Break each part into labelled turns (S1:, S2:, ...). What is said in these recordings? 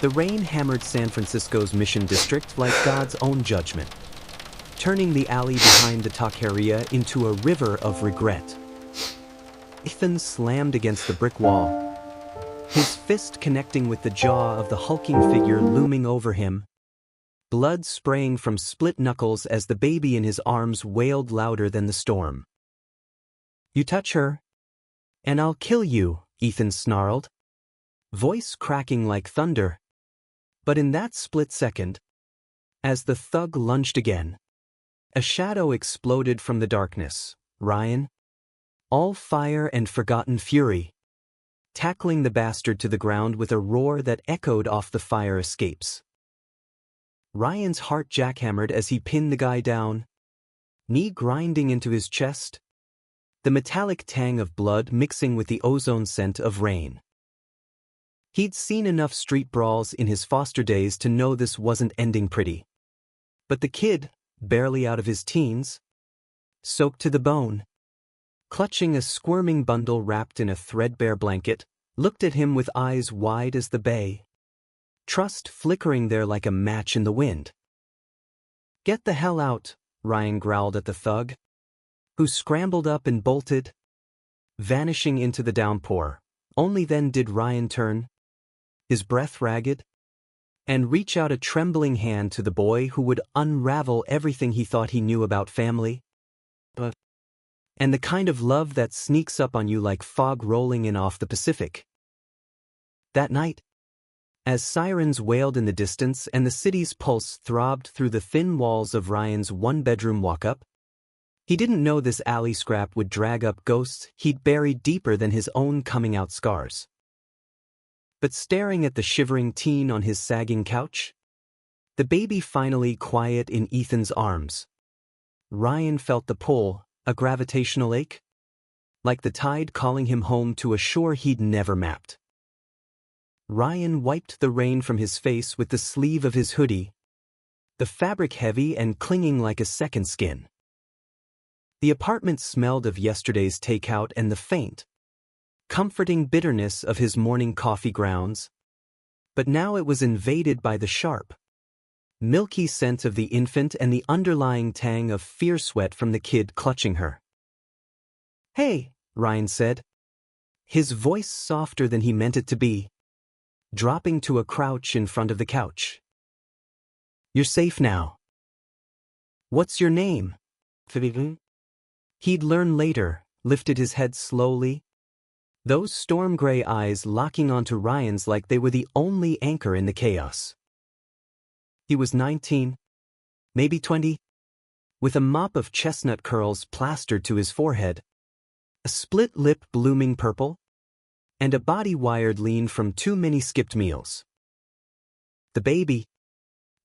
S1: The rain hammered San Francisco's Mission District like God's own judgment, turning the alley behind the taqueria into a river of regret. Ethan slammed against the brick wall, his fist connecting with the jaw of the hulking figure looming over him, blood spraying from split knuckles as the baby in his arms wailed louder than the storm. "You touch her, and I'll kill you," Ethan snarled, voice cracking like thunder. But in that split second, as the thug lunged again, a shadow exploded from the darkness. Ryan, all fire and forgotten fury, tackling the bastard to the ground with a roar that echoed off the fire escapes. Ryan's heart jackhammered as he pinned the guy down, knee grinding into his chest, the metallic tang of blood mixing with the ozone scent of rain. He'd seen enough street brawls in his foster days to know this wasn't ending pretty. But the kid, barely out of his teens, soaked to the bone, clutching a squirming bundle wrapped in a threadbare blanket, looked at him with eyes wide as the bay, trust flickering there like a match in the wind. "Get the hell out," Ryan growled at the thug, who scrambled up and bolted, vanishing into the downpour. Only then did Ryan turn, his breath ragged, and reach out a trembling hand to the boy who would unravel everything he thought he knew about family, and the kind of love that sneaks up on you like fog rolling in off the Pacific. That night, as sirens wailed in the distance and the city's pulse throbbed through the thin walls of Ryan's one-bedroom walk-up, he didn't know this alley scrap would drag up ghosts he'd buried deeper than his own coming-out scars. But staring at the shivering teen on his sagging couch, the baby finally quiet in Ethan's arms, Ryan felt the pull, a gravitational ache, like the tide calling him home to a shore he'd never mapped. Ryan wiped the rain from his face with the sleeve of his hoodie, the fabric heavy and clinging like a second skin. The apartment smelled of yesterday's takeout and the faint, comforting bitterness of his morning coffee grounds, but now it was invaded by the sharp, milky scent of the infant and the underlying tang of fear sweat from the kid clutching her. "Hey," Ryan said, his voice softer than he meant it to be, dropping to a crouch in front of the couch. "You're safe now. What's your name?" He'd learn later, lifted his head slowly, those storm-gray eyes locking onto Ryan's like they were the only anchor in the chaos. He was 19, maybe 20, with a mop of chestnut curls plastered to his forehead, a split lip blooming purple, and a body wired lean from too many skipped meals. The baby,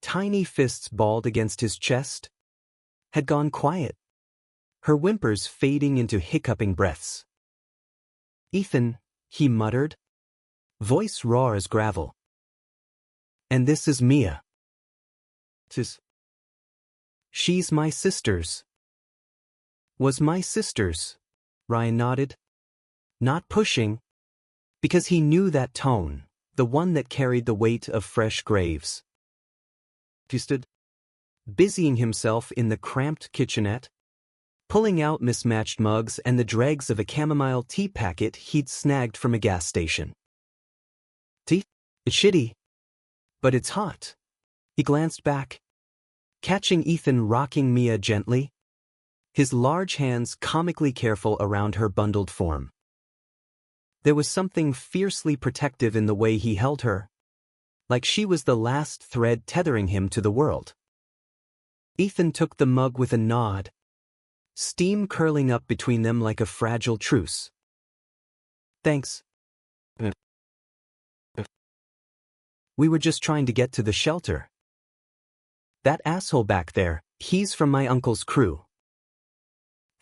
S1: tiny fists balled against his chest, had gone quiet, her whimpers fading into hiccuping breaths. "Ethan," he muttered, voice raw as gravel. "And this is Mia. She's my sister's." "Was my sister's," Ryan nodded, not pushing, because he knew that tone, the one that carried the weight of fresh graves. He stood, busying himself in the cramped kitchenette, pulling out mismatched mugs and the dregs of a chamomile tea packet he'd snagged from a gas station. "Tea? It's shitty, but it's hot." He glanced back, catching Ethan rocking Mia gently, his large hands comically careful around her bundled form. There was something fiercely protective in the way he held her, like she was the last thread tethering him to the world. Ethan took the mug with a nod, steam curling up between them like a fragile truce. "Thanks. We were just trying to get to the shelter. That asshole back there, he's from my uncle's crew.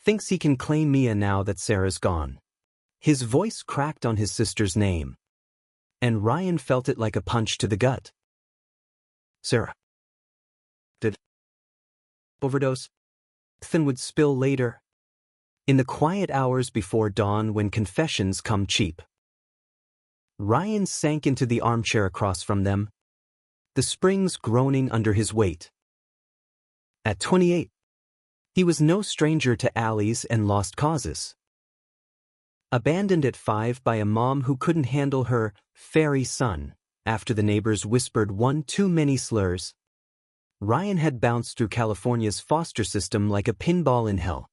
S1: Thinks he can claim Mia now that Sarah's gone." His voice cracked on his sister's name, and Ryan felt it like a punch to the gut. "Sarah did overdose?" Ethan would spill later, in the quiet hours before dawn when confessions come cheap. Ryan sank into the armchair across from them, the springs groaning under his weight. At 28, he was no stranger to alleys and lost causes. Abandoned at 5 by a mom who couldn't handle her fairy son after the neighbors whispered one too many slurs, Ryan had bounced through California's foster system like a pinball in hell.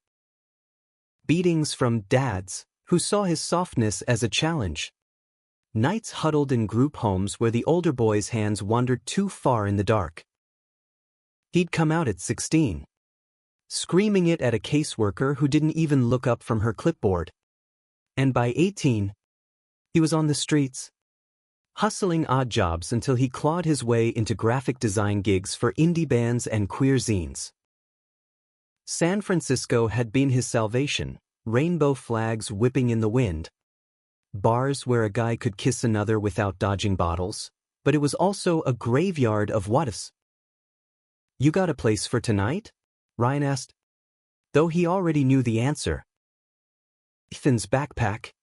S1: Beatings from dads who saw his softness as a challenge. Nights huddled in group homes where the older boy's hands wandered too far in the dark. He'd come out at 16, screaming it at a caseworker who didn't even look up from her clipboard. And by 18, he was on the streets, hustling odd jobs until he clawed his way into graphic design gigs for indie bands and queer zines. San Francisco had been his salvation, rainbow flags whipping in the wind, bars where a guy could kiss another without dodging bottles, but it was also a graveyard of what-ifs. "You got a place for tonight?" Ryan asked, though he already knew the answer. Ethan's backpack,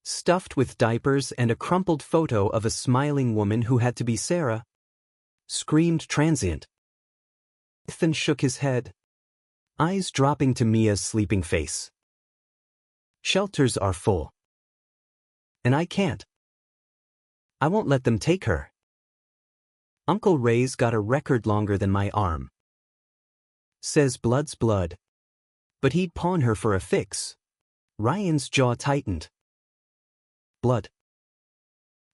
S1: stuffed with diapers and a crumpled photo of a smiling woman who had to be Sarah, screamed transient. Ethan shook his head, eyes dropping to Mia's sleeping face. "Shelters are full. And I can't. I won't let them take her. Uncle Ray's got a record longer than my arm. Says blood's blood. But he'd pawn her for a fix." Ryan's jaw tightened. Blood.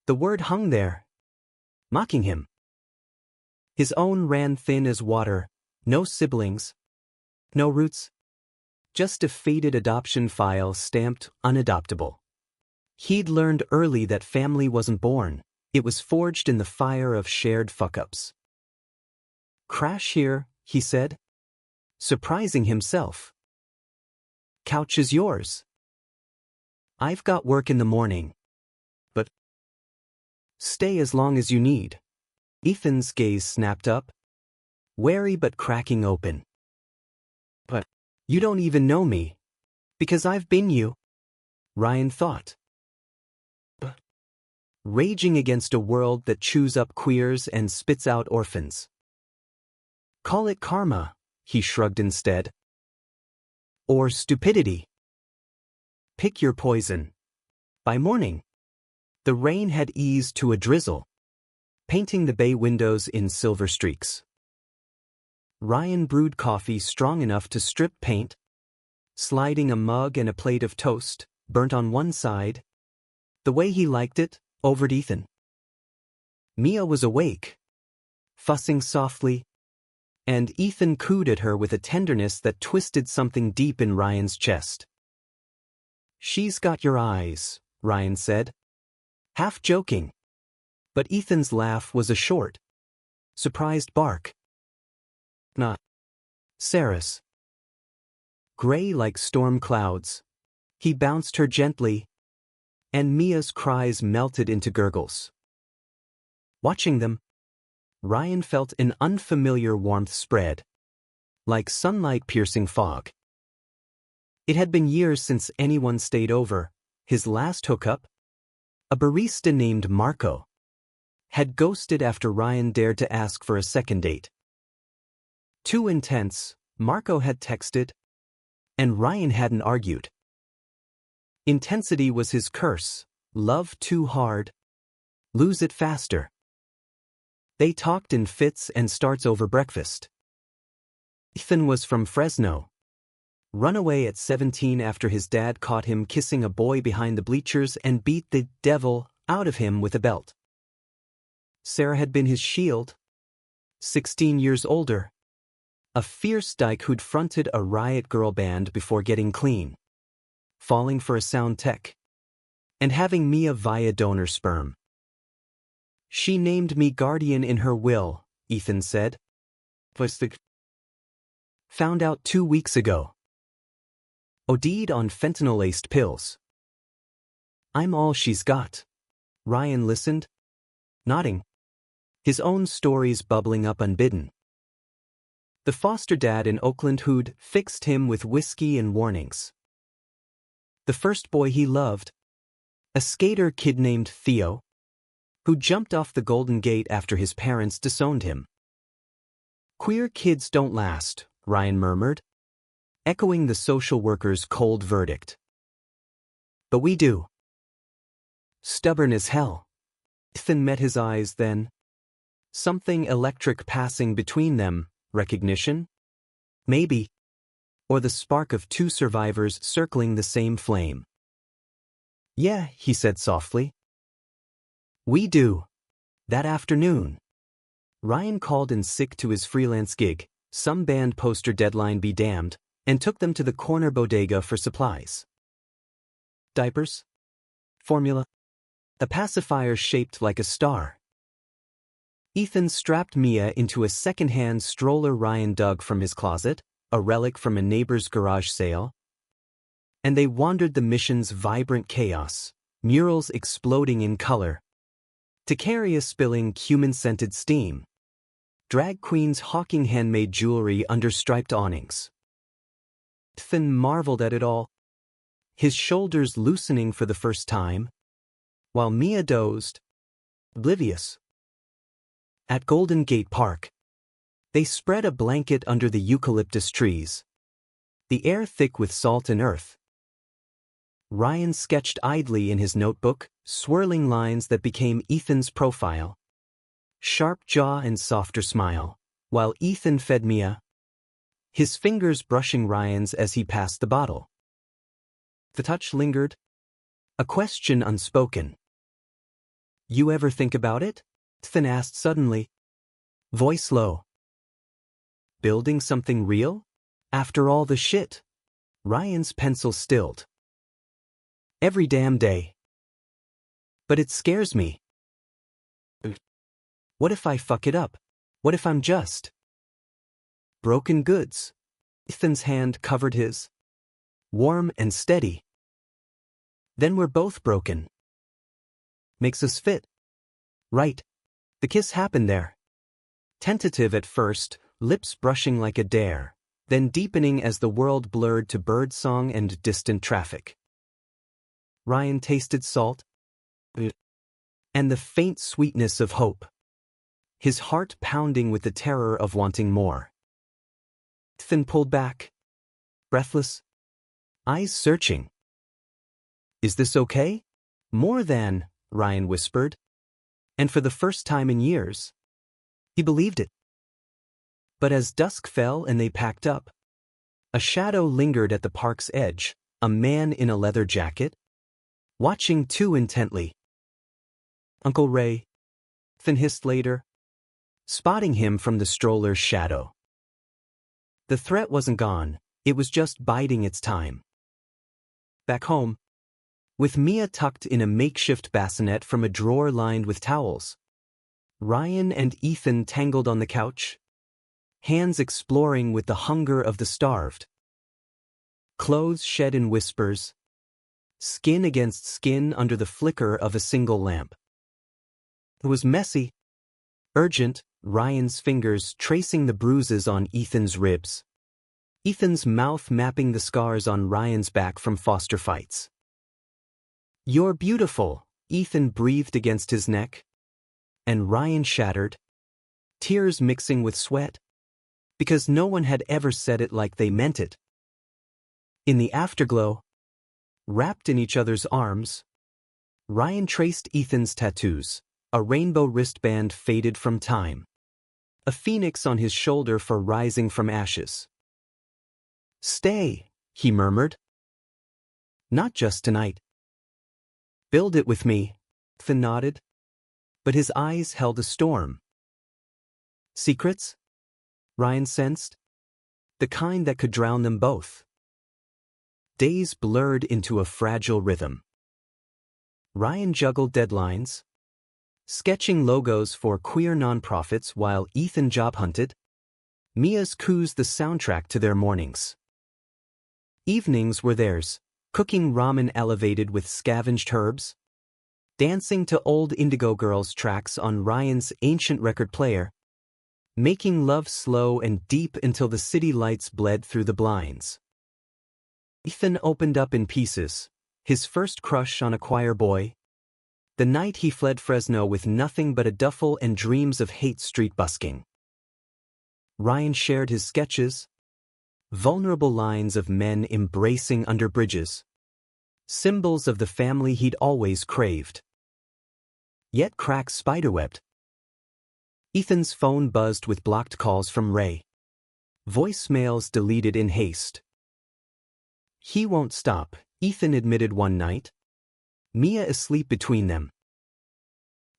S1: The word hung there, mocking him. His own ran thin as water, no siblings, no roots, just a faded adoption file stamped unadoptable. He'd learned early that family wasn't born, it was forged in the fire of shared fuck-ups. "Crash here," he said, surprising himself. "Couch is yours. I've got work in the morning. But stay as long as you need." Ethan's gaze snapped up, wary but cracking open. "But you don't even know me, because I've been you," Ryan thought. Raging against a world that chews up queers and spits out orphans. "Call it karma," he shrugged instead. "Or stupidity. Pick your poison." By morning, the rain had eased to a drizzle, painting the bay windows in silver streaks. Ryan brewed coffee strong enough to strip paint, sliding a mug and a plate of toast, burnt on one side, the way he liked it, over to Ethan. Mia was awake, fussing softly, and Ethan cooed at her with a tenderness that twisted something deep in Ryan's chest. "She's got your eyes," Ryan said, half joking. But Ethan's laugh was a short, surprised bark. "Not Sarah's." Gray like storm clouds, he bounced her gently, and Mia's cries melted into gurgles. Watching them, Ryan felt an unfamiliar warmth spread, like sunlight-piercing fog. It had been years since anyone stayed over. His last hookup, a barista named Marco, had ghosted after Ryan dared to ask for a second date. Too intense, Marco had texted, and Ryan hadn't argued. Intensity was his curse. Love too hard, lose it faster. They talked in fits and starts over breakfast. Ethan was from Fresno. Run away at 17 after his dad caught him kissing a boy behind the bleachers and beat the devil out of him with a belt. Sarah had been his shield. 16 years older. A fierce dyke who'd fronted a riot girl band before getting clean, falling for a sound tech, and having Mia via donor sperm. "She named me guardian in her will," Ethan said. "Found out 2 weeks ago. OD'd on fentanyl-laced pills. I'm all she's got." Ryan listened, nodding, his own stories bubbling up unbidden. The foster dad in Oakland who'd fixed him with whiskey and warnings. The first boy he loved, a skater kid named Theo, who jumped off the Golden Gate after his parents disowned him. "Queer kids don't last," Ryan murmured, echoing the social worker's cold verdict. "But we do." "Stubborn as hell." Ethan met his eyes then. Something electric passing between them, recognition? Maybe. Or the spark of two survivors circling the same flame. "Yeah," he said softly. "We do." That afternoon, Ryan called in sick to his freelance gig, some band poster deadline be damned, and took them to the corner bodega for supplies. Diapers? Formula? A pacifier shaped like a star. Ethan strapped Mia into a second-hand stroller Ryan dug from his closet, a relic from a neighbor's garage sale, and they wandered the mission's vibrant chaos, murals exploding in color, Taqueria spilling cumin-scented steam, drag queens hawking handmade jewelry under striped awnings. Ethan marveled at it all, his shoulders loosening for the first time, while Mia dozed, oblivious. At Golden Gate Park, they spread a blanket under the eucalyptus trees, the air thick with salt and earth. Ryan sketched idly in his notebook, swirling lines that became Ethan's profile. Sharp jaw and softer smile, while Ethan fed Mia, his fingers brushing Ryan's as he passed the bottle. The touch lingered, a question unspoken. "You ever think about it?" Ethan asked suddenly, voice low. "Building something real? After all the shit?" Ryan's pencil stilled. "Every damn day. But it scares me. What if I fuck it up? What if I'm just broken goods?" Ethan's hand covered his, warm and steady. "Then we're both broken. Makes us fit. Right." The kiss happened there. Tentative at first, lips brushing like a dare, then deepening as the world blurred to birdsong and distant traffic. Ryan tasted salt and the faint sweetness of hope, his heart pounding with the terror of wanting more. Ethan pulled back, breathless, eyes searching. "Is this okay?" "More than," Ryan whispered. And for the first time in years, he believed it. But as dusk fell and they packed up, a shadow lingered at the park's edge, a man in a leather jacket, watching too intently. "Uncle Ray," Ethan hissed later, spotting him from the stroller's shadow. The threat wasn't gone, it was just biding its time. Back home, with Mia tucked in a makeshift bassinet from a drawer lined with towels, Ryan and Ethan tangled on the couch, hands exploring with the hunger of the starved. Clothes shed in whispers, skin against skin under the flicker of a single lamp. It was messy, urgent, Ryan's fingers tracing the bruises on Ethan's ribs, Ethan's mouth mapping the scars on Ryan's back from foster fights. "You're beautiful," Ethan breathed against his neck, and Ryan shattered, tears mixing with sweat, because no one had ever said it like they meant it. In the afterglow, wrapped in each other's arms, Ryan traced Ethan's tattoos, a rainbow wristband faded from time, a phoenix on his shoulder for rising from ashes. "Stay," he murmured. "Not just tonight." "Build it with me," Ethan nodded, but his eyes held a storm. "Secrets?" Ryan sensed, the kind that could drown them both. Days blurred into a fragile rhythm. Ryan juggled deadlines, sketching logos for queer nonprofits while Ethan job hunted. Mia's coos the soundtrack to their mornings. Evenings were theirs, cooking ramen elevated with scavenged herbs, dancing to old Indigo Girls tracks on Ryan's ancient record player, making love slow and deep until the city lights bled through the blinds. Ethan opened up in pieces, his first crush on a choir boy, The night he fled Fresno with nothing but a duffel and dreams of hate street busking. Ryan shared his sketches, vulnerable lines of men embracing under bridges, symbols of the family he'd always craved. Yet cracks spiderwebbed. Ethan's phone buzzed with blocked calls from Ray. Voicemails deleted in haste. He won't stop, Ethan admitted one night. Mia asleep between them.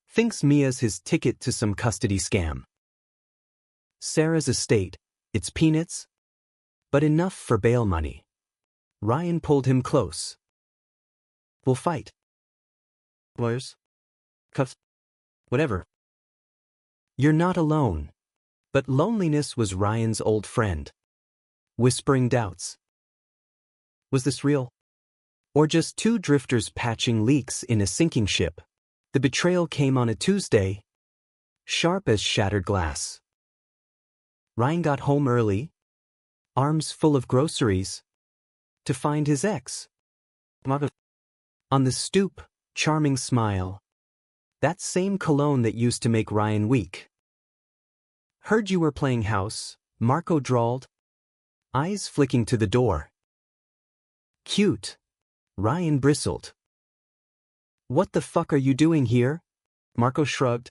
S1: Thinks Mia's his ticket to some custody scam. Sarah's estate, it's peanuts, but enough for bail money. Ryan pulled him close. We'll fight. Lawyers? Cuffs? Whatever. You're not alone. But loneliness was Ryan's old friend. Whispering doubts. Was this real? Or just two drifters patching leaks in a sinking ship? The betrayal came on a Tuesday, sharp as shattered glass. Ryan got home early, arms full of groceries, to find his ex. On the stoop, charming smile. That same cologne that used to make Ryan weak. Heard you were playing house, Marco drawled, eyes flicking to the door. Cute. Ryan bristled. What the fuck are you doing here? Marco shrugged.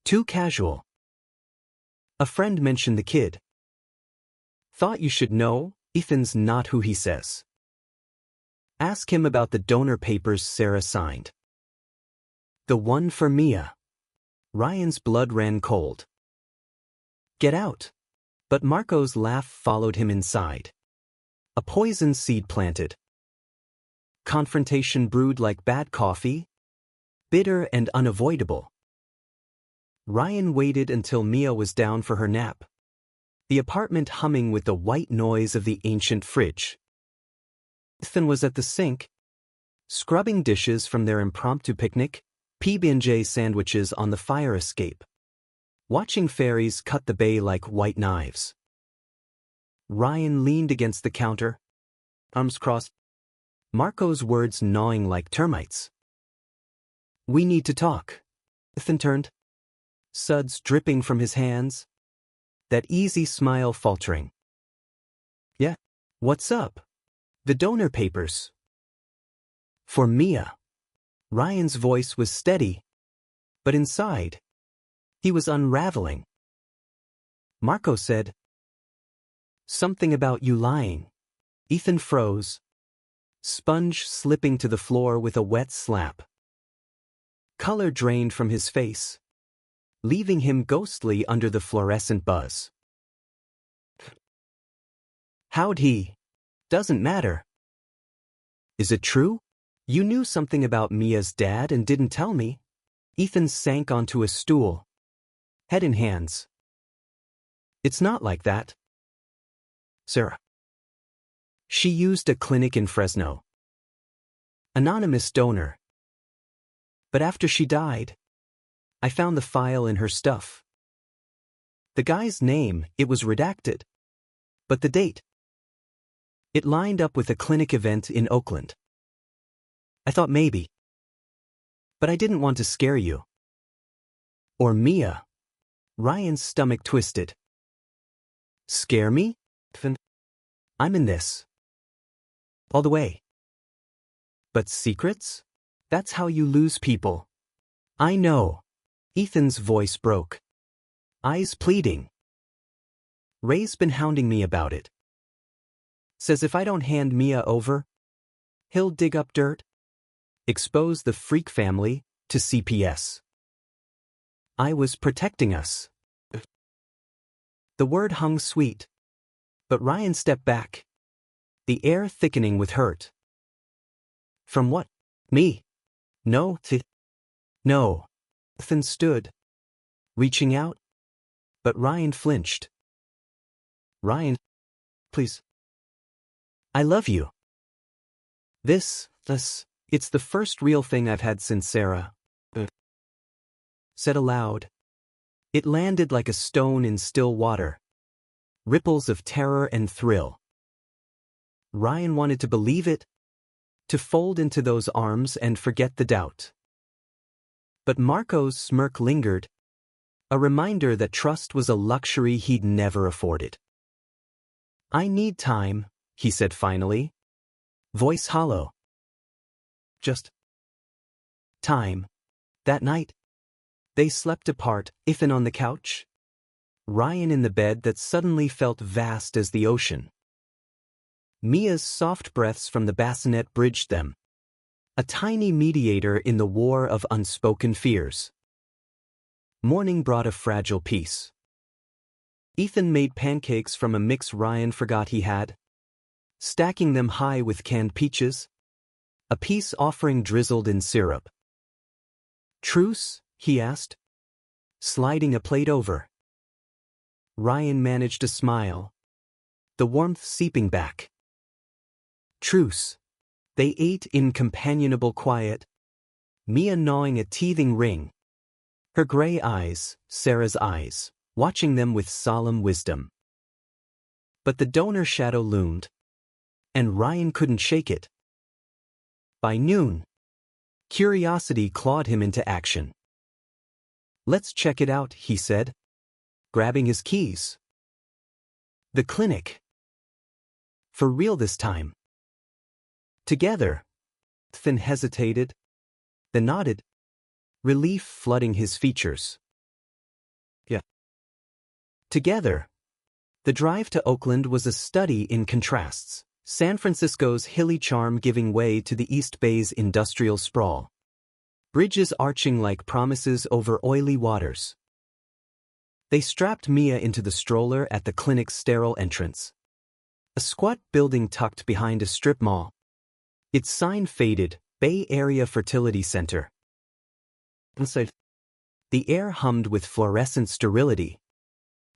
S1: Too casual. A friend mentioned the kid. Thought you should know, Ethan's not who he says. Ask him about the donor papers Sarah signed. The one for Mia. Ryan's blood ran cold. Get out. But Marco's laugh followed him inside. A poison seed planted. Confrontation brewed like bad coffee, bitter and unavoidable. Ryan waited until Mia was down for her nap, the apartment humming with the white noise of the ancient fridge. Ethan was at the sink, scrubbing dishes from their impromptu picnic, PB&J sandwiches on the fire escape, watching fairies cut the bay like white knives. Ryan leaned against the counter, arms crossed, Marco's words gnawing like termites. We need to talk. Ethan turned, suds dripping from his hands, that easy smile faltering. Yeah, what's up? The donor papers. For Mia. Ryan's voice was steady, but inside, he was unraveling. Marco said, something about you lying. Ethan froze, sponge slipping to the floor with a wet slap. Color drained from his face, leaving him ghostly under the fluorescent buzz. How'd he? Doesn't matter. Is it true? You knew something about Mia's dad and didn't tell me. Ethan sank onto a stool, head in hands. It's not like that. Sarah. She used a clinic in Fresno. Anonymous donor. But after she died, I found the file in her stuff. The guy's name, it was redacted. But the date. It lined up with a clinic event in Oakland. I thought maybe. But I didn't want to scare you. Or Mia. Ryan's stomach twisted. Scare me? I'm in this. All the way. But secrets? That's how you lose people. I know. Ethan's voice broke. Eyes pleading. Ray's been hounding me about it. Says if I don't hand Mia over, he'll dig up dirt, expose the freak family to CPS. I was protecting us. The word hung sweet. But Ryan stepped back, the air thickening with hurt. From what? Me? No. No. Ethan stood, reaching out, but Ryan flinched. Ryan, please. I love you. This, it's the first real thing I've had since Sarah. Said aloud. It landed like a stone in still water. Ripples of terror and thrill. Ryan wanted to believe it, to fold into those arms and forget the doubt. But Marco's smirk lingered, a reminder that trust was a luxury he'd never afforded. "I need time," he said finally, voice hollow. "Just time." That night, they slept apart, Ethan on the couch, Ryan in the bed that suddenly felt vast as the ocean. Mia's soft breaths from the bassinet bridged them, a tiny mediator in the war of unspoken fears. Morning brought a fragile peace. Ethan made pancakes from a mix Ryan forgot he had, stacking them high with canned peaches, a peace offering drizzled in syrup. "Truce?" he asked, sliding a plate over. Ryan managed a smile, the warmth seeping back. Truce. They ate in companionable quiet, Mia gnawing a teething ring, her gray eyes, Sarah's eyes, watching them with solemn wisdom. But the donor shadow loomed, and Ryan couldn't shake it. By noon, curiosity clawed him into action. "Let's check it out," he said, grabbing his keys. "The clinic. For real this time." "Together." Finn hesitated, then nodded, relief flooding his features. "Yeah. Together." The drive to Oakland was a study in contrasts, San Francisco's hilly charm giving way to the East Bay's industrial sprawl, bridges arching like promises over oily waters. They strapped Mia into the stroller at the clinic's sterile entrance, a squat building tucked behind a strip mall. Its sign faded, Bay Area Fertility Center. Inside, the air hummed with fluorescent sterility,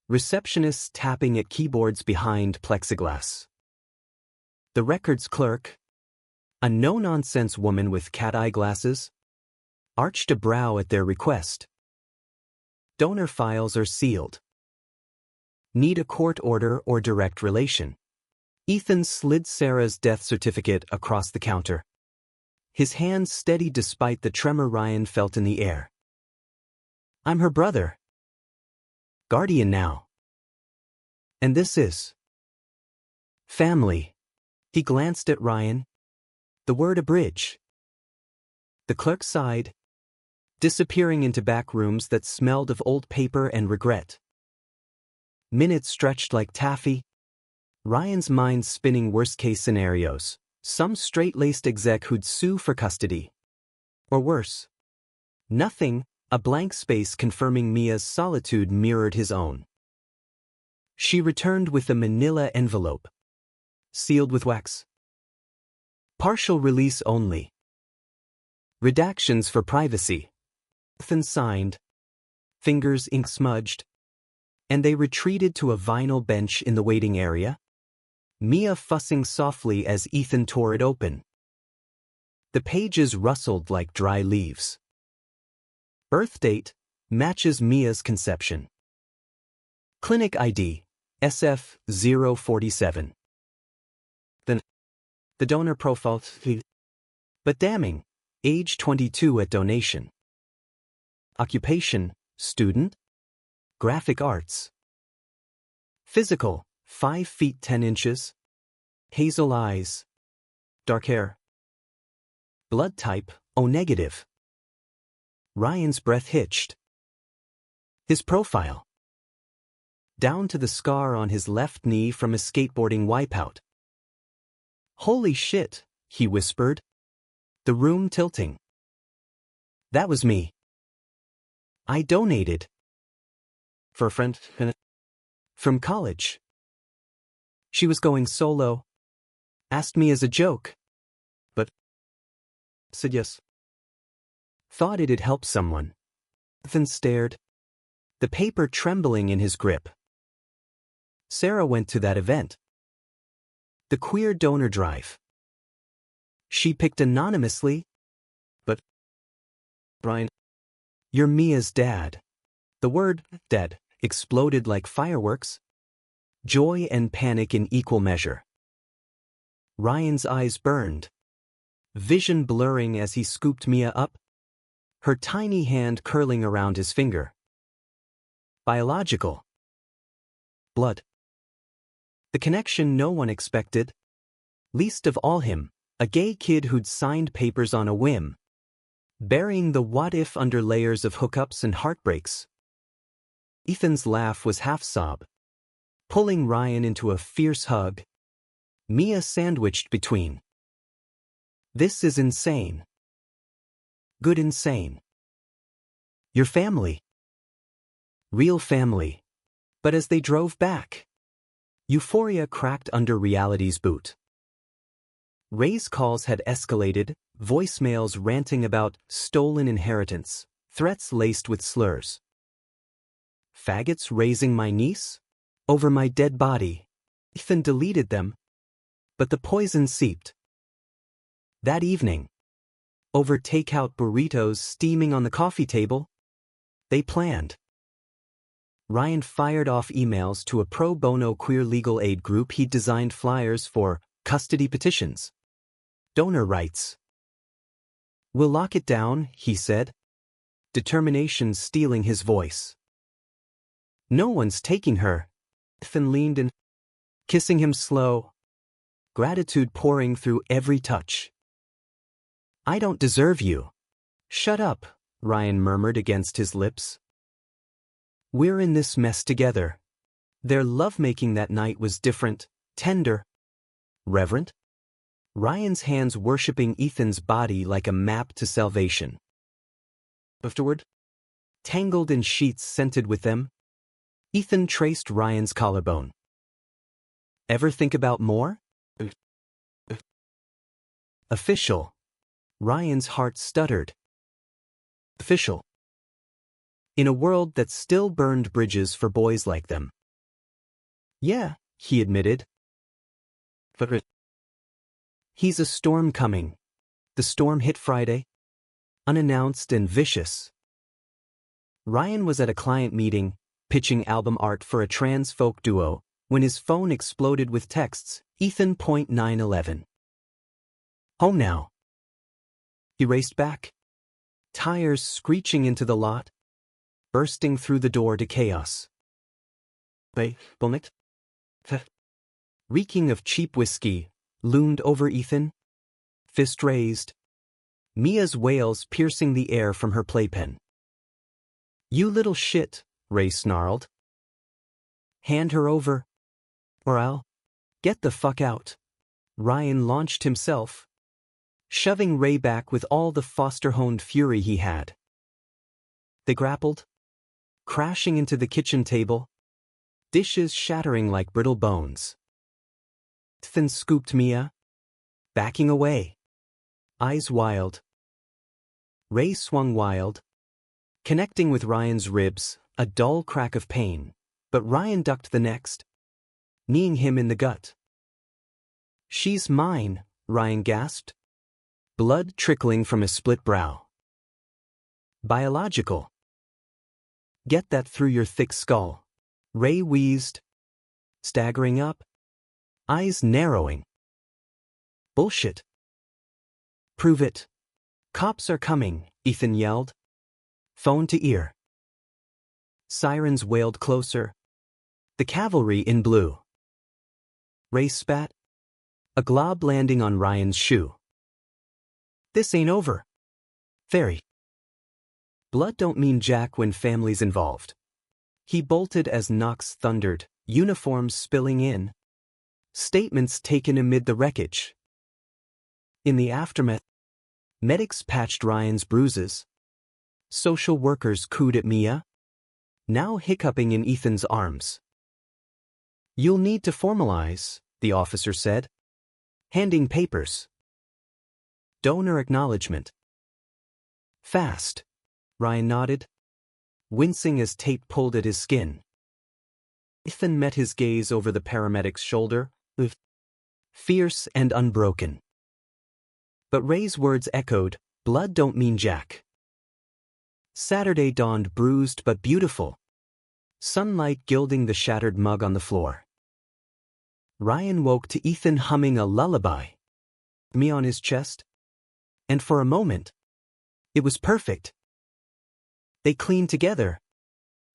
S1: receptionists tapping at keyboards behind plexiglass. The records clerk, a no-nonsense woman with cat-eye glasses, arched a brow at their request. "Donor files are sealed. Need a court order or direct relation." Ethan slid Sarah's death certificate across the counter, his hands steady despite the tremor Ryan felt in the air. "I'm her brother. Guardian now. And this is family." He glanced at Ryan, the word a bridge. The clerk sighed, disappearing into back rooms that smelled of old paper and regret. Minutes stretched like taffy, Ryan's mind spinning worst-case scenarios, some straight-laced exec who'd sue for custody. Or worse. Nothing, a blank space confirming Mia's solitude mirrored his own. She returned with a manila envelope, sealed with wax. "Partial release only. Redactions for privacy." Ethan signed, fingers ink-smudged, and they retreated to a vinyl bench in the waiting area, Mia fussing softly as Ethan tore it open. The pages rustled like dry leaves. Birth date matches Mia's conception. Clinic ID, SF047. Then, the donor profile, but damning, age 22 at donation. Occupation, student, graphic arts. Physical, 5 feet 10 inches, hazel eyes, dark hair. Blood type, O negative. Ryan's breath hitched. His profile. Down to the scar on his left knee from a skateboarding wipeout. "Holy shit," he whispered, the room tilting. "That was me. I donated. For a friend from college. She was going solo. Asked me as a joke. But said yes. Thought it'd help someone." Ethan stared, the paper trembling in his grip. Sarah went to that event. The queer donor drive. She picked anonymously. But Brian, you're Mia's dad. The word dad exploded like fireworks. Joy and panic in equal measure. Ryan's eyes burned, vision blurring as he scooped Mia up, her tiny hand curling around his finger. Biological. Blood. The connection no one expected. Least of all him, a gay kid who'd signed papers on a whim, burying the what-if under layers of hookups and heartbreaks. Ethan's laugh was half-sob, pulling Ryan into a fierce hug, Mia sandwiched between. This is insane. Good insane. Your family. Real family. But as they drove back, euphoria cracked under reality's boot. Ray's calls had escalated, voicemails ranting about stolen inheritance, threats laced with slurs. Faggots raising my niece? Over my dead body. Ethan deleted them, but the poison seeped. That evening, over takeout burritos steaming on the coffee table, they planned. Ryan fired off emails to a pro bono queer legal aid group he'd designed flyers for custody petitions. Donor rights. We'll lock it down, he said, determination stealing his voice. No one's taking her. Ethan leaned in, kissing him slow, gratitude pouring through every touch. I don't deserve you. Shut up, Ryan murmured against his lips. We're in this mess together. Their lovemaking that night was different, tender, reverent. Ryan's hands worshipping Ethan's body like a map to salvation. Afterward, tangled in sheets scented with them, Ethan traced Ryan's collarbone. Ever think about more? Official. Ryan's heart stuttered. Official. In a world that still burned bridges for boys like them. Yeah, he admitted. But he's a storm coming. The storm hit Friday. Unannounced and vicious. Ryan was at a client meeting, pitching album art for a trans folk duo, when his phone exploded with texts, Ethan.911. Home now. He raced back. Tires screeching into the lot, bursting through the door to chaos. Reeking of cheap whiskey, loomed over Ethan, fist raised, Mia's wails piercing the air from her playpen. You little shit, Ray snarled. Hand her over, or I'll get the fuck out. Ryan launched himself, shoving Ray back with all the Foster-honed fury he had. They grappled, crashing into the kitchen table, dishes shattering like brittle bones. Ethan scooped Mia, backing away, eyes wild. Ray swung wild, connecting with Ryan's ribs, a dull crack of pain, but Ryan ducked the next, kneeing him in the gut. She's mine, Ryan gasped, blood trickling from his split brow. Biological. Get that through your thick skull. Ray wheezed, staggering up, eyes narrowing. Bullshit. Prove it. Cops are coming, Ethan yelled, phone to ear. Sirens wailed closer. The cavalry in blue. Ray spat, a glob landing on Ryan's shoe. This ain't over. Fairy. Blood don't mean jack when family's involved. He bolted as Knox thundered, uniforms spilling in. Statements taken amid the wreckage. In the aftermath, medics patched Ryan's bruises. Social workers cooed at Mia, now hiccuping in Ethan's arms. You'll need to formalize, the officer said, handing papers. Donor acknowledgement. Fast, Ryan nodded, wincing as tape pulled at his skin. Ethan met his gaze over the paramedic's shoulder, fierce and unbroken. But Ray's words echoed, blood don't mean jack. Saturday dawned bruised but beautiful, sunlight gilding the shattered mug on the floor. Ryan woke to Ethan humming a lullaby, me on his chest, and for a moment, it was perfect. They clean together.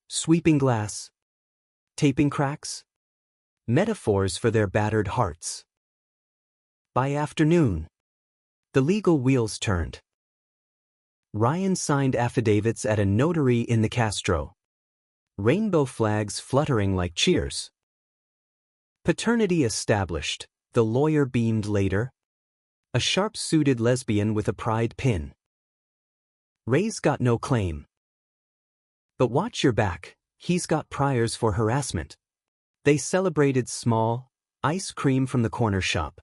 S1: Sweeping glass. Taping cracks. Metaphors for their battered hearts. By afternoon, the legal wheels turned. Ryan signed affidavits at a notary in the Castro. Rainbow flags fluttering like cheers. Paternity established, the lawyer beamed later. A sharp-suited lesbian with a pride pin. Ray's got no claim. But watch your back, he's got priors for harassment. They celebrated small, ice cream from the corner shop.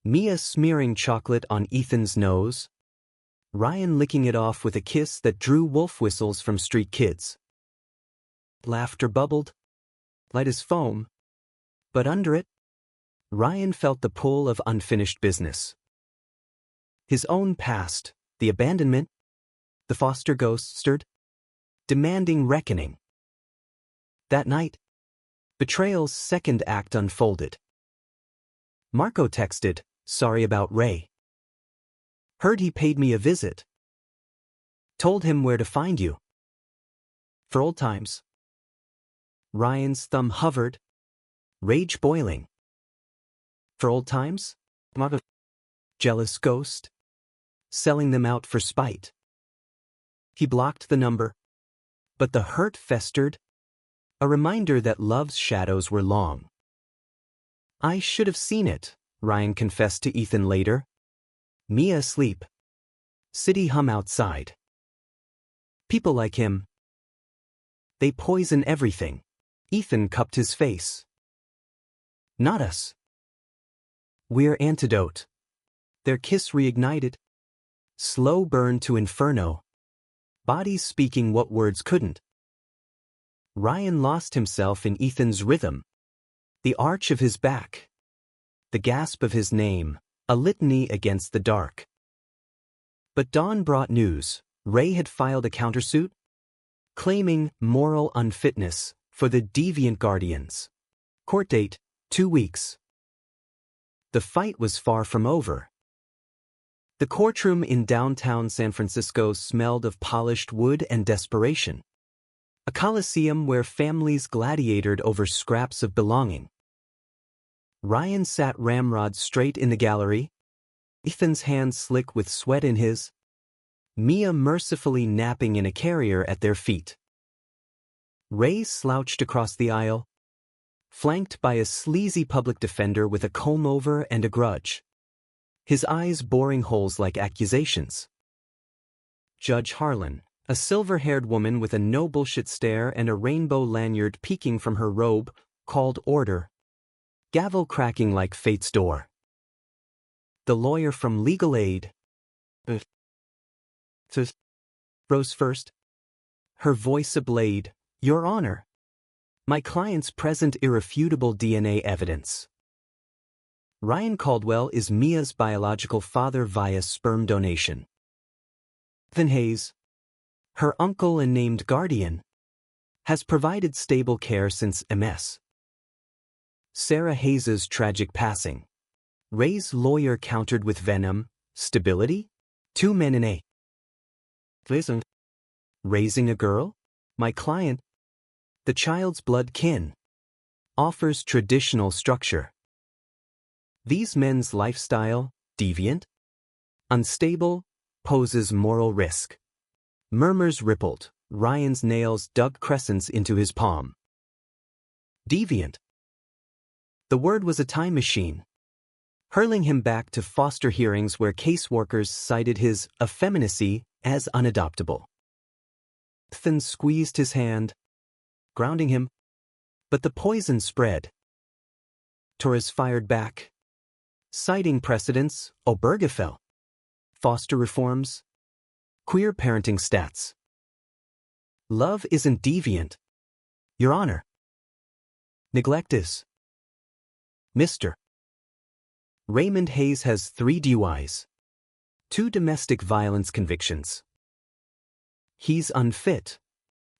S1: Mia smearing chocolate on Ethan's nose. Ryan licking it off with a kiss that drew wolf whistles from street kids. Laughter bubbled, light as foam. But under it, Ryan felt the pull of unfinished business. His own past, the abandonment, the foster ghost stirred, demanding reckoning. That night, betrayal's second act unfolded. Marco texted, "Sorry about Ray. Heard he paid me a visit. Told him where to find you. For old times." Ryan's thumb hovered, rage boiling. For old times? Jealous ghost? Selling them out for spite. He blocked the number, but the hurt festered, a reminder that love's shadows were long. "I should have seen it," Ryan confessed to Ethan later. Mia asleep. City hum outside. People like him. They poison everything. Ethan cupped his face. "Not us. We're antidote." Their kiss reignited. Slow burn to inferno. Bodies speaking what words couldn't. Ryan lost himself in Ethan's rhythm. The arch of his back. The gasp of his name, a litany against the dark. But dawn brought news. Ray had filed a countersuit, claiming moral unfitness for the deviant guardians. Court date, 2 weeks. The fight was far from over. The courtroom in downtown San Francisco smelled of polished wood and desperation. A coliseum where families gladiated over scraps of belonging. Ryan sat ramrod straight in the gallery, Ethan's hands slick with sweat in his, Mia mercifully napping in a carrier at their feet. Ray slouched across the aisle, flanked by a sleazy public defender with a comb-over and a grudge. His eyes boring holes like accusations. Judge Harlan, a silver-haired woman with a no-bullshit stare and a rainbow lanyard peeking from her robe, called order. Gavel cracking like fate's door. The lawyer from Legal Aid rose first, her voice ablaze, "Your Honor, my client's present irrefutable DNA evidence. Ryan Caldwell is Mia's biological father via sperm donation. Ethan Hayes, her uncle and named guardian, has provided stable care since MS. Sarah Hayes's tragic passing. Ray's lawyer countered with venom, stability? 2 men in a. Listen. Raising a girl? My client, the child's blood kin, offers traditional structure. These men's lifestyle, deviant, unstable, poses moral risk. Murmurs rippled, Ryan's nails dug crescents into his palm. Deviant. The word was a time machine, hurling him back to foster hearings where caseworkers cited his effeminacy as unadoptable. Ethan squeezed his hand, grounding him, but the poison spread. Torres fired back, citing precedents, Obergefell, foster reforms, queer parenting stats. Love isn't deviant, Your Honor. Neglect is. Mr. Raymond Hayes has 3 DUIs, 2 domestic violence convictions. He's unfit.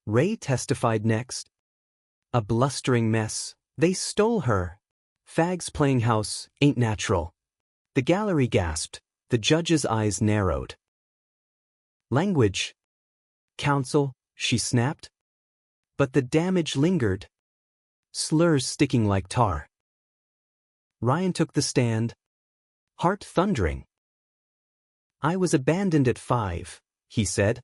S1: Ray testified next. A blustering mess. They stole her. Fags playing house ain't natural. The gallery gasped. The judge's eyes narrowed. Language. Counsel, she snapped. But the damage lingered, slurs sticking like tar. Ryan took the stand, heart thundering. I was abandoned at 5, he said,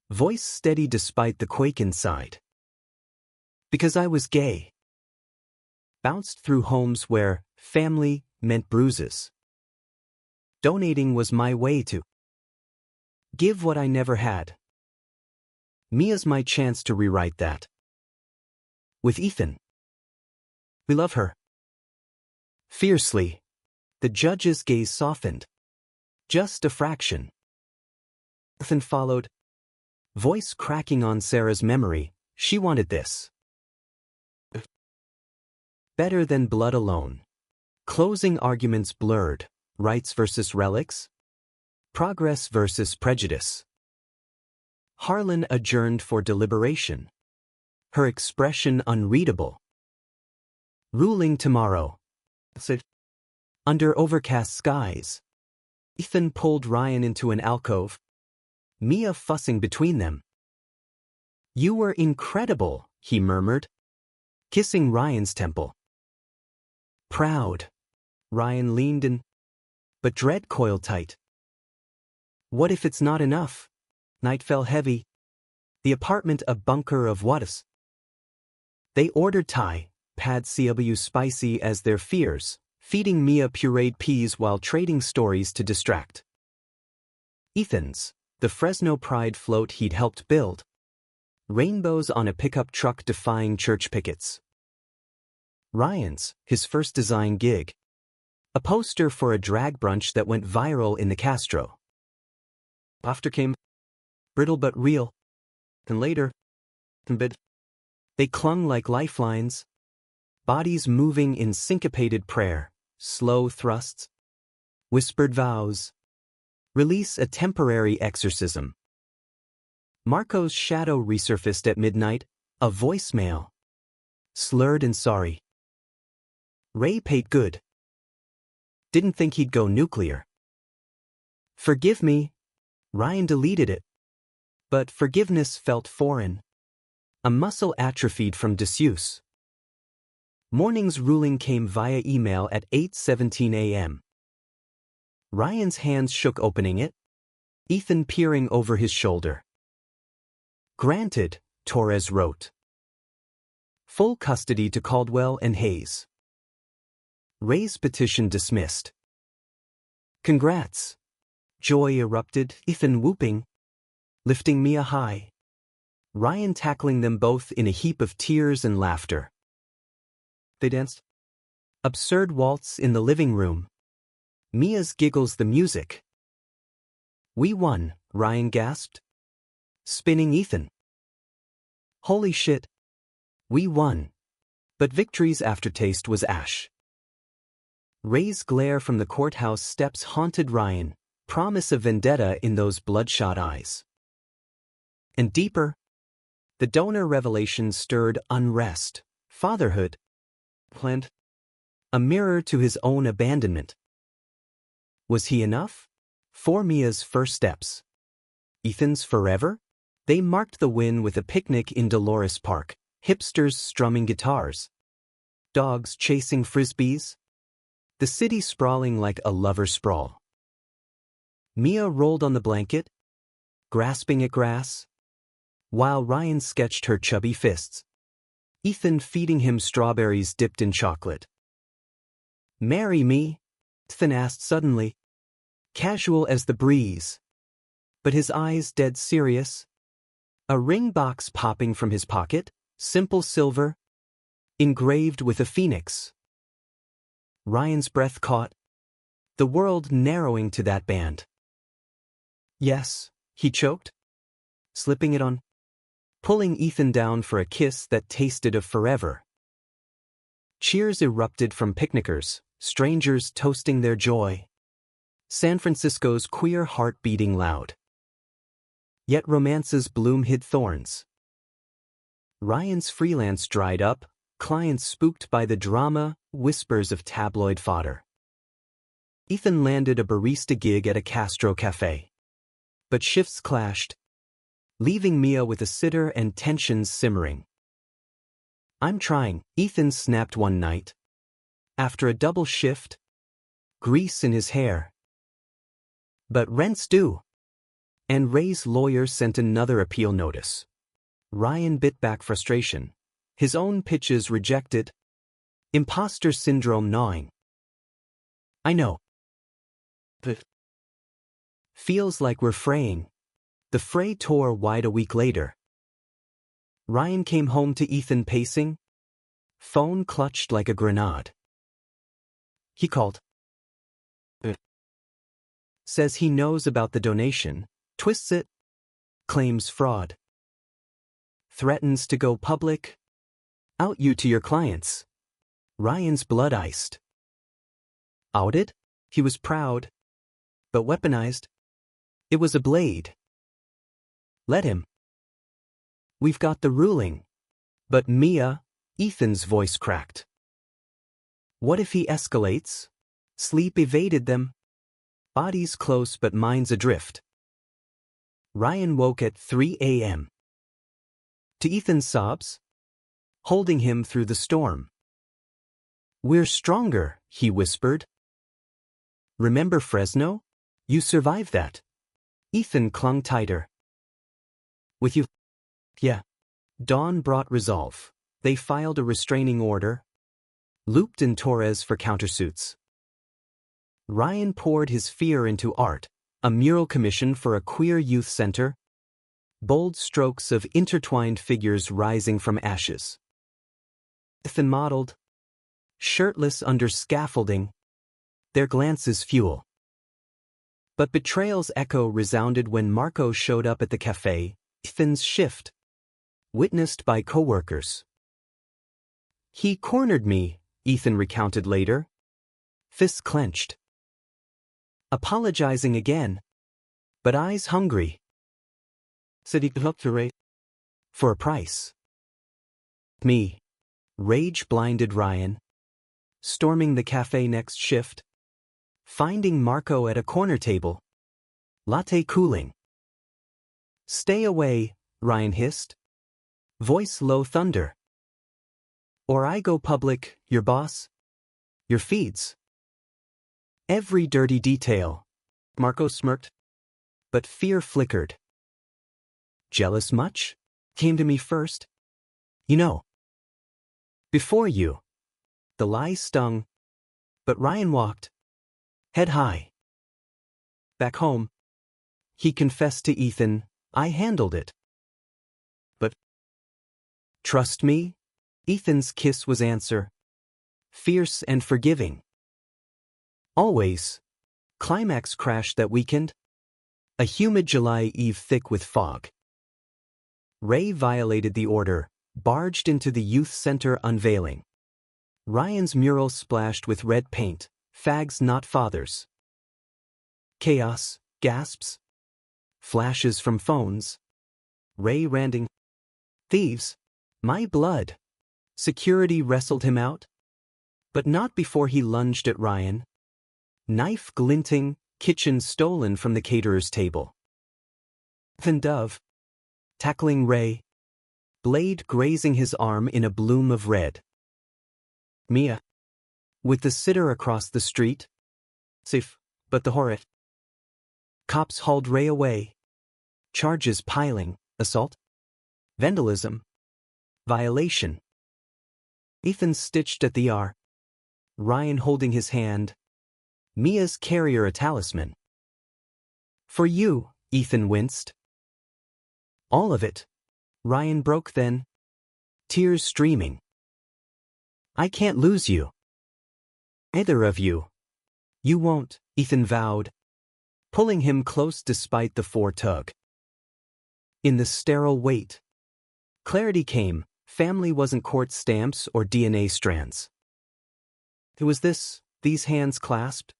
S1: voice steady despite the quake inside. Because I was gay. Bounced through homes where family meant bruises. Donating was my way to give what I never had. Mia's my chance to rewrite that. With Ethan. We love her. Fiercely. The judge's gaze softened. Just a fraction. Ethan followed. Voice cracking on Sarah's memory. She wanted this. Better than blood alone. Closing arguments blurred. Rights versus relics. Progress versus prejudice. Harlan adjourned for deliberation. Her expression unreadable. Ruling tomorrow. Said. Under overcast skies. Ethan pulled Ryan into an alcove. Mia fussing between them. You were incredible, he murmured, kissing Ryan's temple. Proud. Ryan leaned in, but dread coiled tight. What if it's not enough? Night fell heavy. The apartment a bunker of what-ifs. They ordered Thai, pad CW spicy as their fears, feeding Mia pureed peas while trading stories to distract. Ethan's, the Fresno Pride float he'd helped build. Rainbows on a pickup truck defying church pickets. Ryan's, his first design gig. A poster for a drag brunch that went viral in the Castro. After came brittle but real. And later, they clung like lifelines. Bodies moving in syncopated prayer, slow thrusts. Whispered vows. Release a temporary exorcism. Marco's shadow resurfaced at midnight, a voicemail. Slurred and sorry. Ray paid good. Didn't think he'd go nuclear. Forgive me. Ryan deleted it. But forgiveness felt foreign. A muscle atrophied from disuse. Morning's ruling came via email at 8:17 a.m. Ryan's hands shook opening it. Ethan peering over his shoulder. Granted, Torres wrote. Full custody to Caldwell and Hayes. Ray's petition dismissed. Congrats. Joy erupted, Ethan whooping. Lifting Mia high. Ryan tackling them both in a heap of tears and laughter. They danced. Absurd waltz in the living room. Mia's giggles the music. We won, Ryan gasped. Spinning Ethan. Holy shit. We won. But victory's aftertaste was ash. Ray's glare from the courthouse steps haunted Ryan, promise of vendetta in those bloodshot eyes. And deeper, the donor revelation stirred unrest, fatherhood, planned, a mirror to his own abandonment. Was he enough? For Mia's first steps. Ethan's forever? They marked the win with a picnic in Dolores Park, hipsters strumming guitars, dogs chasing frisbees, the city sprawling like a lover's sprawl. Mia rolled on the blanket, grasping at grass, while Ryan sketched her chubby fists. Ethan feeding him strawberries dipped in chocolate. Marry me? Ethan asked suddenly, casual as the breeze, but his eyes dead serious. A ring box popping from his pocket, simple silver, engraved with a phoenix. Ryan's breath caught, the world narrowing to that band. Yes, he choked, slipping it on, pulling Ethan down for a kiss that tasted of forever. Cheers erupted from picnickers, strangers toasting their joy. San Francisco's queer heart beating loud. Yet romance's bloom hid thorns. Ryan's freelance dried up, clients spooked by the drama, whispers of tabloid fodder. Ethan landed a barista gig at a Castro cafe. But shifts clashed. leaving Mia with a sitter and tensions simmering. I'm trying, Ethan snapped one night. After a double shift, grease in his hair. But rent's due. And Ray's lawyer sent another appeal notice. Ryan bit back frustration. His own pitches rejected. Imposter syndrome gnawing. I know. But feels like we're fraying. The fray tore wide a week later. Ryan came home to Ethan pacing. Phone clutched like a grenade. He called. Says he knows about the donation, twists it, claims fraud. Threatens to go public. Out you to your clients. Ryan's blood iced. Outed? He was proud. But weaponized? It was a blade. Let him. We've got the ruling. But Mia, Ethan's voice cracked. What if he escalates? Sleep evaded them. Bodies close but minds adrift. Ryan woke at 3 a.m. to Ethan's sobs, holding him through the storm. We're stronger, he whispered. Remember Fresno? You survived that. Ethan clung tighter. With you? Yeah. Dawn brought resolve. They filed a restraining order. Looped in Torres for countersuits. Ryan poured his fear into art, a mural commission for a queer youth center. Bold strokes of intertwined figures rising from ashes. Ethan modeled. Shirtless under scaffolding. Their glances fuel. But betrayal's echo resounded when Marco showed up at the cafe, Ethan's shift. Witnessed by coworkers. He cornered me, Ethan recounted later. Fists clenched. Apologizing again. But eyes hungry. Said he could look to Ray. For a price. Me. Rage blinded Ryan. Storming the cafe next shift. Finding Marco at a corner table. Latte cooling. Stay away, Ryan hissed. Voice low thunder. Or I go public, your boss. Your feeds. Every dirty detail. Marco smirked. But fear flickered. Jealous much? Came to me first. You know. Before you. The lie stung. But Ryan walked. Head high. Back home. He confessed to Ethan, I handled it. But trust me? Ethan's kiss was answer. Fierce and forgiving. Always. Climax crashed that weekend. A humid July eve thick with fog. Ray violated the order, barged into the youth center unveiling. Ryan's mural splashed with red paint, fags not fathers. Chaos, gasps. Flashes from phones. Ray ranting. Thieves. My blood. Security wrestled him out. But not before he lunged at Ryan. Knife glinting, kitchen stolen from the caterer's table. Then Dove. Tackling Ray. Blade grazing his arm in a bloom of red. Mia. With the sitter across the street. Safe, but the horrid. Cops hauled Ray away. Charges piling, assault. Vandalism. Violation. Ethan stitched at the R. Ryan holding his hand. Mia's carrier a talisman. For you, Ethan winced. All of it. Ryan broke then. Tears streaming. I can't lose you. Either of you. You won't, Ethan vowed. Pulling him close despite the foretug. In the sterile wait. Clarity came, family wasn't court stamps or DNA strands. It was this, these hands clasped.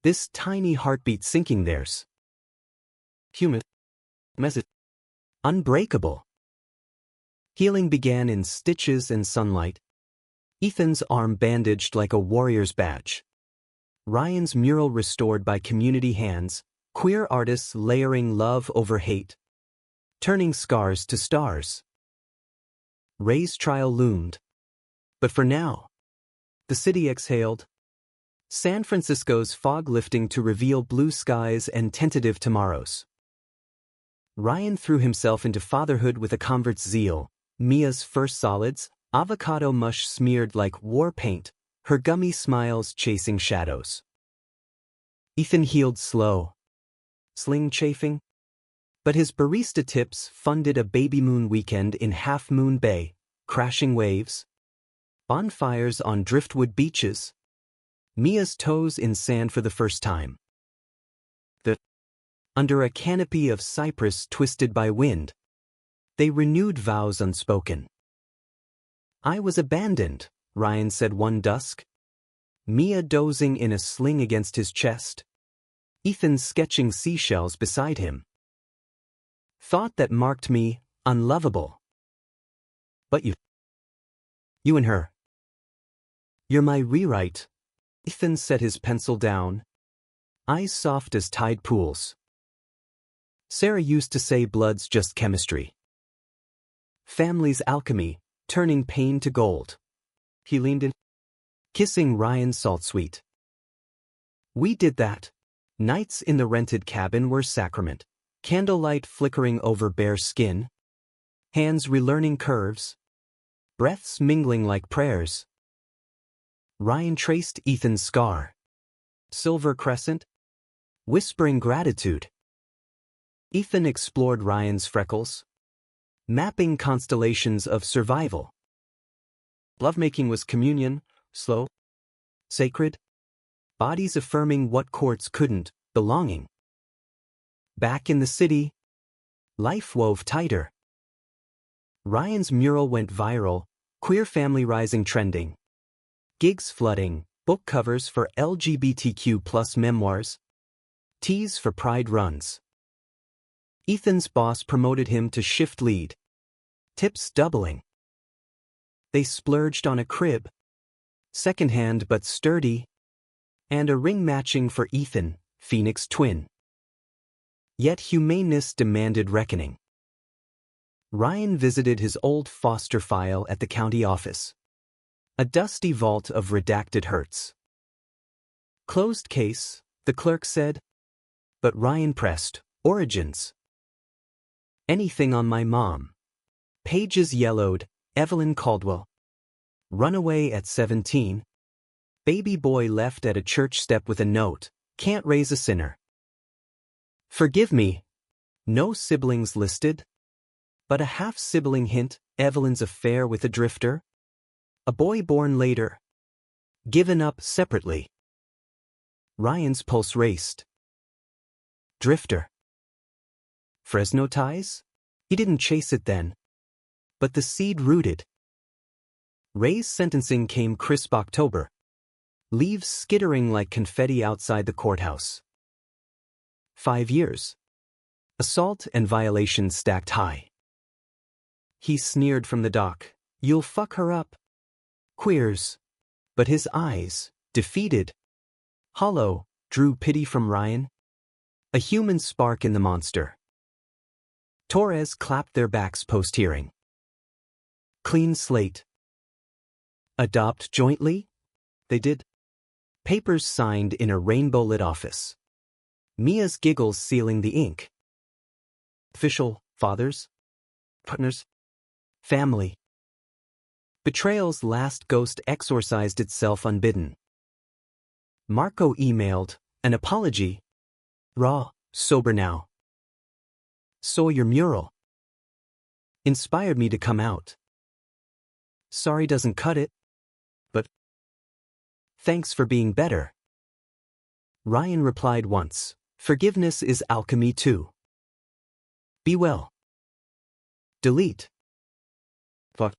S1: This tiny heartbeat sinking theirs. Human. Message. Unbreakable. Healing began in stitches and sunlight. Ethan's arm bandaged like a warrior's badge. Ryan's mural restored by community hands, queer artists layering love over hate. turning scars to stars. Ray's trial loomed. But for now, the city exhaled. San Francisco's fog lifting to reveal blue skies and tentative tomorrows. Ryan threw himself into fatherhood with a convert's zeal. Mia's first solids, avocado mush smeared like war paint, her gummy smiles chasing shadows. Ethan healed slow, sling chafing. But his barista tips funded a baby moon weekend in Half Moon Bay, crashing waves, bonfires on driftwood beaches, Mia's toes in sand for the first time. Under a canopy of cypress twisted by wind, they renewed vows unspoken. I was abandoned, Ryan said one dusk. Mia dozing in a sling against his chest. Ethan sketching seashells beside him. Thought that marked me unlovable. But you and her. You're my rewrite. Ethan set his pencil down, eyes soft as tide pools. Sarah used to say blood's just chemistry. Family's alchemy, turning pain to gold. He leaned in, kissing Ryan's salt sweet. We did that. Nights in the rented cabin were sacrament. Candlelight flickering over bare skin. Hands relearning curves. Breaths mingling like prayers. Ryan traced Ethan's scar. Silver crescent. Whispering gratitude. Ethan explored Ryan's freckles. Mapping constellations of survival. Lovemaking was communion, slow, sacred. Bodies affirming what courts couldn't, belonging. Back in the city, life wove tighter. Ryan's mural went viral, queer family rising trending. Gigs flooding, book covers for LGBTQ+ memoirs. Tees for pride runs. Ethan's boss promoted him to shift lead. Tips doubling. They splurged on a crib. Secondhand but sturdy. And a ring matching for Ethan, Phoenix twin. Yet humaneness demanded reckoning. Ryan visited his old foster file at the county office. A dusty vault of redacted hurts. Closed case, the clerk said. But Ryan pressed, origins. Anything on my mom. Pages yellowed, Evelyn Caldwell. Runaway at 17. Baby boy left at a church step with a note, can't raise a sinner. Forgive me. No siblings listed. But a half-sibling hint, Evelyn's affair with a drifter. A boy born later. Given up separately. Ryan's pulse raced. Drifter. Fresno ties? He didn't chase it then. But the seed rooted. Ray's sentencing came crisp October. Leaves skittering like confetti outside the courthouse. 5 years. Assault and violation stacked high. He sneered from the dock, you'll fuck her up. Queers. But his eyes, defeated, hollow, drew pity from Ryan. A human spark in the monster. Torres clapped their backs post-hearing. Clean slate. Adopt jointly? They did. Papers signed in a rainbow-lit office. Mia's giggles sealing the ink. Official, fathers, partners, family. Betrayal's last ghost exorcised itself unbidden. Marco emailed, an apology. Raw, sober now. Saw your mural. Inspired me to come out. Sorry doesn't cut it. But thanks for being better. Ryan replied once, forgiveness is alchemy too. Be well. Delete. Fuck.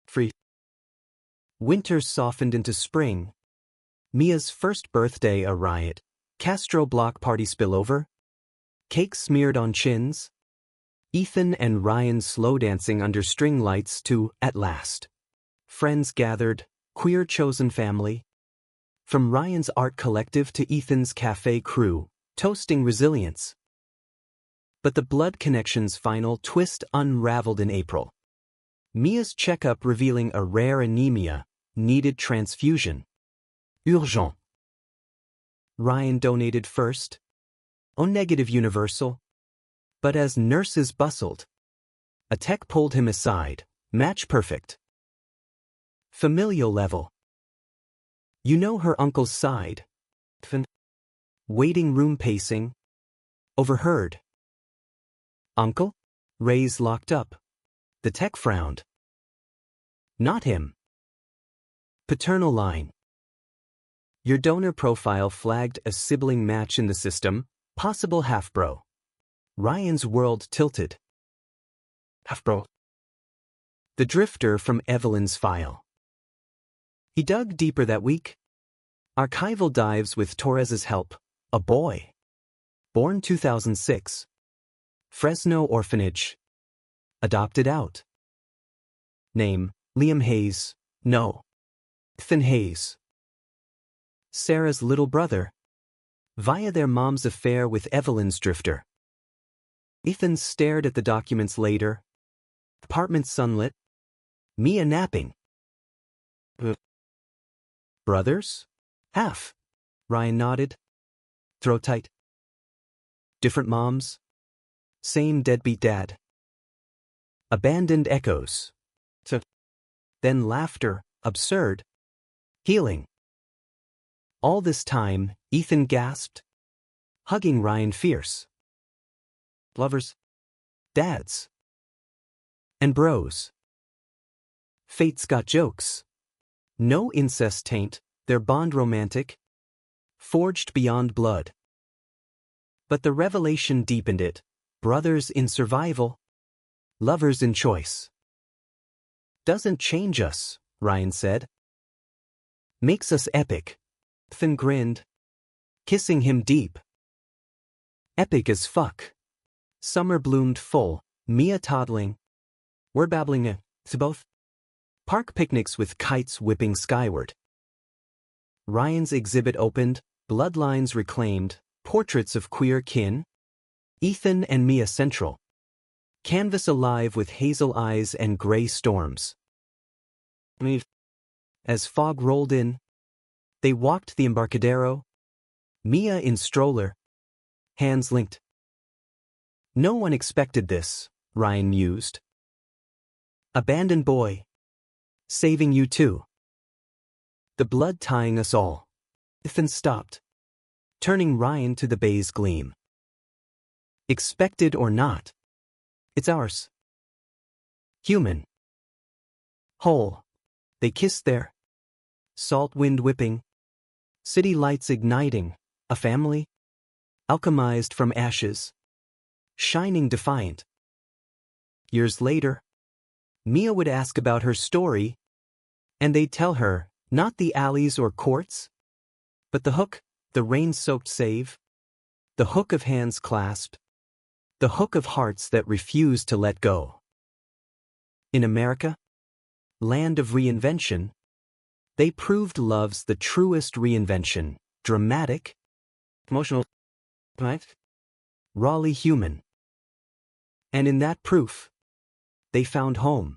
S1: Free. Winter softened into spring. Mia's first birthday a riot. Castro block party spillover. Cake smeared on chins. Ethan and Ryan slow dancing under string lights to At Last. Friends gathered, queer chosen family. From Ryan's art collective to Ethan's cafe crew, toasting resilience. But the blood connection's final twist unraveled in April. Mia's checkup revealing a rare anemia, needed transfusion. Urgent. Ryan donated first. O-negative universal. But as nurses bustled, a tech pulled him aside, match perfect. Familial level. You know her uncle's side. Waiting room pacing. Overheard. Uncle? Ray's locked up. The tech frowned. Not him. Paternal line. Your donor profile flagged a sibling match in the system, possible half-bro. Ryan's world tilted. Half-bro. The drifter from Evelyn's file. He dug deeper that week. Archival dives with Torres's help. A boy. Born 2006. Fresno orphanage. Adopted out. Name, Liam Hayes. No. Ethan Hayes. Sarah's little brother. Via their mom's affair with Evelyn's drifter. Ethan stared at the documents later. Apartment sunlit. Mia napping. Brothers? Half. Ryan nodded. Throw tight. Different moms. Same deadbeat dad. Abandoned echoes. Then laughter, absurd. Healing. All this time, Ethan gasped, hugging Ryan fierce. Lovers. Dads. And bros. Fate's got jokes. No incest taint, their bond romantic. Forged beyond blood. But the revelation deepened it. Brothers in survival. Lovers in choice. Doesn't change us, Ryan said. Makes us epic. Ethan grinned, kissing him deep. Epic as fuck. Summer bloomed full, Mia toddling. We're babbling to both. Park picnics with kites whipping skyward. Ryan's exhibit opened, bloodlines reclaimed, portraits of queer kin. Ethan and Mia central. Canvas alive with hazel eyes and gray storms. As fog rolled in, they walked the Embarcadero, Mia in stroller, hands linked. No one expected this, Ryan mused. Abandoned boy. Saving you too. The blood tying us all. Ethan stopped, turning Ryan to the bay's gleam. Expected or not. It's ours. Human. Whole. They kissed there. Salt wind whipping. City lights igniting. A family. Alchemized from ashes. Shining defiant. Years later, Mia would ask about her story, and they'd tell her, not the alleys or courts, but the hook, the rain-soaked save, the hook of hands clasped, the hook of hearts that refused to let go. In America, land of reinvention, they proved love's the truest reinvention, dramatic, emotional, right? Rawly human. And in that proof, they found home.